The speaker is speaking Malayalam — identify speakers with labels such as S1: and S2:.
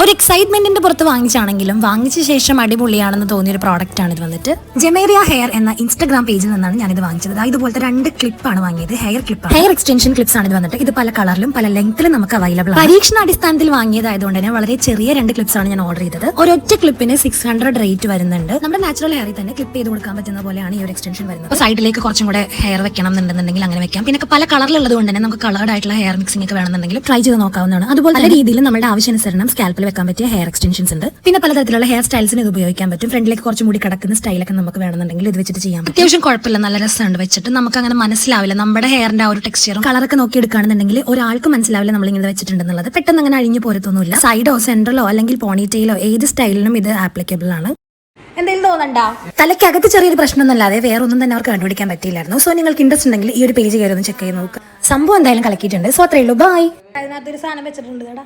S1: ഒരു എക്സൈറ്റ്മെന്റിന്റെ പുറത്ത് വാങ്ങിച്ചാണെങ്കിലും വാങ്ങിച്ച ശേഷം അടിപൊളിയാണെന്ന് തോന്നിയ ഒരു പ്രോഡക്റ്റ് ആണ് ഇത് വന്നിട്ട്. ജെമേറിയ ഹെയർ എന്ന ഇൻസ്റ്റാഗ്രാം പേജിൽ നിന്നാണ് ഞാനിത് വാങ്ങിച്ചത്. ഇതുപോലത്തെ 2 ക്ലിപ്പാണ് വാങ്ങിയത്. Hair clip, hair extension clips ആണ് ഇത് വന്നിട്ട്. ഇത് പല കളറിലും പല ലെങ്ത്തിലും നമുക്ക് അവൈലബിൾ ആണ്. പരീക്ഷണാടിസ്ഥാനത്തിൽ വാങ്ങിയതായതുകൊണ്ട് തന്നെ വളരെ ചെറിയ 2 ക്ലിപ്സ് ആണ് ഞാൻ ഓർഡർ ചെയ്തത്. ഒരൊറ്റ ക്ലിപ്പിന് 600 റേറ്റ് വരുന്നുണ്ട്. നമ്മുടെ നാച്ചുറൽ ഹെയറിൽ തന്നെ ക്ലിപ്പ് ചെയ്ത് കൊടുക്കാൻ പറ്റുന്ന പോലെയാണ് ഈ ഒരു എക്സ്റ്റൻഷൻ വരുന്നത്. സൈഡിലേക്ക് കുറച്ചും കൂടെ ഹെയർ വെക്കണം എന്നുണ്ടെന്നുണ്ടെങ്കിൽ അങ്ങനെ വെക്കാം. പിന്നെ പല കളറിലുള്ളത് കൊണ്ട് തന്നെ നമുക്ക് കളർഡ് ആയിട്ടുള്ള ഹെയർ മിക്സിംഗ് ഒക്കെ വേണമെന്നുണ്ടെങ്കിൽ ട്രൈ ചെയ്ത് നോക്കാവുന്നതാണ്. അതുപോലെ പല രീതിയിൽ നമ്മുടെ ആവശ്യാനുസരണം സ്കാൽപ്പിൽ വെക്കാൻ പറ്റിയ ഹെയർ എക്സ്റ്റൻഷൻസ് ഉണ്ട്. പിന്നെ പലതരത്തിലുള്ള ഹെയർ സ്റ്റൈൽസിന് ഇത് ഉപയോഗിക്കാൻ പറ്റും. ഫ്രണ്ടിലേക്ക് കുറച്ചും കൂടി കിടക്കുന്ന സ്റ്റൈലൊക്കെ നമുക്ക് വേണമെന്നുണ്ടെങ്കിൽ ഇത് വെച്ചിട്ട് ചെയ്യാം. അത്യാവശ്യം കുഴപ്പമില്ല, നല്ല രസമുണ്ട് വെച്ചിട്ട്. നമുക്ക് അങ്ങനെ മനസ്സിലാവില്ല നമ്മുടെ ഹെയറിന്റെ ആ ഒരു ടെക്സ്ചറും കളറൊക്കെ നോക്കി എടുക്കുകയാണെന്നുണ്ടെങ്കിൽ ഒരാൾക്ക് മനസ്സിലാവില്ല നമ്മൾ ഇങ്ങനെ വെച്ചിട്ടുണ്ടെന്നുള്ളത്. പെട്ടെന്ന് അങ്ങനെ അഴിഞ്ഞു പോരത്തൊന്നുമില്ല. സൈഡോ സെൻട്രലോ അല്ലെങ്കിൽ പോണിറ്റെയിലോ ഏത് സ്റ്റൈലിനും ഇത് ആപ്ലിക്കബിൾ ആണ്. എന്തെങ്കിലും തോന്നണ്ട, തലയ്ക്കകത്ത് ചെറിയൊരു പ്രശ്നമൊന്നുമല്ലാതെ വേറെ ഒന്നും തന്നെ അവർക്ക് കണ്ടുപിടിക്കാൻ പറ്റിയില്ലായിരുന്നു. സോ നിങ്ങൾക്ക് ഇൻട്രസ്റ്റ് ഉണ്ടെങ്കിൽ ഈ ഒരു പേജ് കയറി ഒന്ന് ചെക്ക് ചെയ്ത് നോക്കുക. സംഭവം എന്തായാലും കളക്കിയിട്ടുണ്ട്. സോ അത്രയേ ഉള്ളൂ. ബൈ. അതിനകത്തൊരു സാധനം വെച്ചിട്ടുണ്ട് കേട്ടോ.